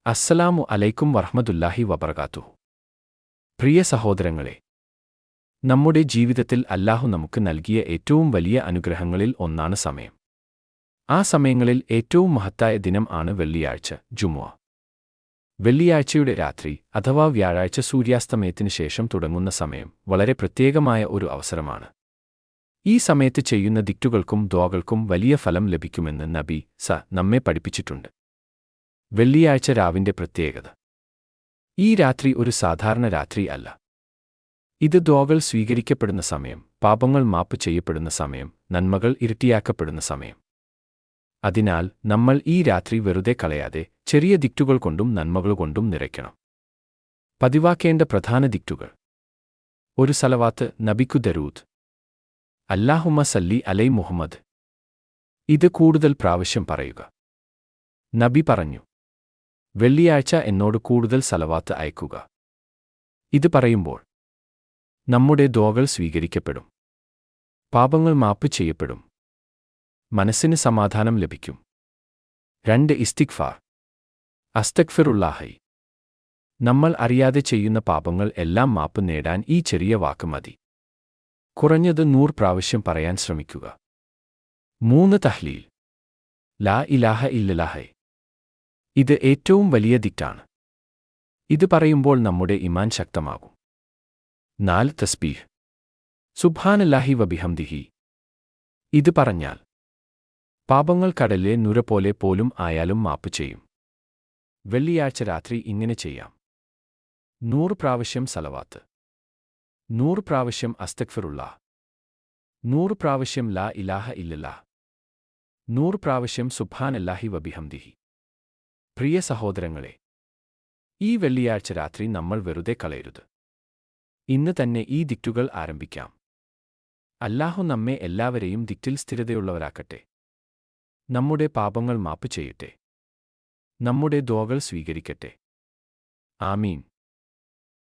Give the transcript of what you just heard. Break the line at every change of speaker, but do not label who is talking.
അസ്സലാമു അലൈക്കും വറഹ്മത്തുള്ളാഹി വബറകാതുഹു. പ്രിയ സഹോദരങ്ങളെ, നമ്മുടെ ജീവിതത്തിൽ അല്ലാഹു നമുക്ക് നൽകിയ ഏറ്റവും വലിയ അനുഗ്രഹങ്ങളിൽ ഒന്നാണ് സമയം. ആ സമയങ്ങളിൽ ഏറ്റവും മഹത്തായ ദിനം ആണ് വെള്ളിയാഴ്ച, ജുമുഅ. വെള്ളിയാഴ്ചയുടെ രാത്രി അഥവാ വ്യാഴാഴ്ച സൂര്യാസ്തമയത്തിന് ശേഷം തുടങ്ങുന്ന സമയം വളരെ പ്രത്യേകമായ ഒരു അവസരമാണ്. ഈ സമയത്ത് ചെയ്യുന്ന ദിക്റുകൾക്കും ദുആകൾക്കും വലിയ ഫലം ലഭിക്കുമെന്ന് നബി നമ്മെ പഠിപ്പിച്ചിട്ടുണ്ട്. വെള്ളിയാഴ്ച രാവിന്റെ പ്രത്യേകത. ഈ രാത്രി ഒരു സാധാരണ രാത്രി അല്ല. ഇത് ദുആകൾ സ്വീകരിക്കപ്പെടുന്ന സമയം, പാപങ്ങൾ മാപ്പ് ചെയ്യപ്പെടുന്ന സമയം, നന്മകൾ ഇരട്ടിയാക്കപ്പെടുന്ന സമയം. അതിനാൽ നമ്മൾ ഈ രാത്രി വെറുതെ കളയാതെ ചെറിയ ദിക്റുകൾ കൊണ്ടും നന്മകൾ കൊണ്ടും നിറയ്ക്കണം. പതിവാക്കേണ്ട പ്രധാന ദിക്റുകൾ: ഒരു സലവാത്ത്, നബിക്കു ദരൂദ്. അല്ലാഹുമ്മ സല്ലി അലൈ മുഹമ്മദ്. ഇത് കൂടുതൽ പ്രാവശ്യം പറയുക. നബി പറഞ്ഞു, വെള്ളിയാഴ്ച എന്നോട് കൂടുതൽ സലവാത്ത് അയക്കുക. ഇത് പറയുമ്പോൾ നമ്മുടെ ദുആകൾ സ്വീകരിക്കപ്പെടും, പാപങ്ങൾ മാപ്പ് ചെയ്യപ്പെടും, മനസ്സിന് സമാധാനം ലഭിക്കും. 2 ഇസ്തിഗ്ഫാർ. അസ്തഗ്ഫിറുല്ലാഹി. നമ്മൾ അറിയാതെ ചെയ്യുന്ന പാപങ്ങൾ എല്ലാം മാപ്പ് നേടാൻ ഈ ചെറിയ വാക്ക് മതി. കുറഞ്ഞത് 100 പ്രാവശ്യം പറയാൻ ശ്രമിക്കുക. 3 തഹ്ലീൽ. ലാ ഇലാഹ ഇല്ലല്ലാഹ്. ഇത് ഏറ്റവും വലിയ ദിക്റാണ്. ഇത് പറയുമ്പോൾ നമ്മുടെ ഈമാൻ ശക്തമാകും. 4 തസ്ബീഹ്. സുബ്ഹാനല്ലാഹി വബിഹംദിഹി. ഇത് പറഞ്ഞാൽ പാപങ്ങൾ കടലിലെ നുര പോലെ പോലും ആയാലും മാപ്പ് ചെയ്യും. വെള്ളിയാഴ്ച രാത്രി ഇങ്ങനെ ചെയ്യാം: 100 പ്രാവശ്യം സലവാത്ത്, 100 പ്രാവശ്യം അസ്തഗ്ഫിറുല്ലാഹ്, 100 പ്രാവശ്യം ലാ ഇലാഹ ഇല്ലല്ലാഹ്, 100 പ്രാവശ്യം സുബ്ഹാനല്ലാഹി വബിഹംദിഹി. പ്രിയ സഹോദരങ്ങളെ, ഈ വെള്ളിയാഴ്ച രാത്രി നമ്മൾ വെറുതെ കളയരുത്. ഇന്ന് തന്നെ ഈ ദിക്റുകൾ ആരംഭിക്കാം. അല്ലാഹു നമ്മെ എല്ലാവരെയും ദിക്റിൽ സ്ഥിരതയുള്ളവരാക്കട്ടെ. നമ്മുടെ പാപങ്ങൾ മാപ്പ് ചെയ്യട്ടെ. നമ്മുടെ ദുആകൾ സ്വീകരിക്കട്ടെ. ആമീൻ.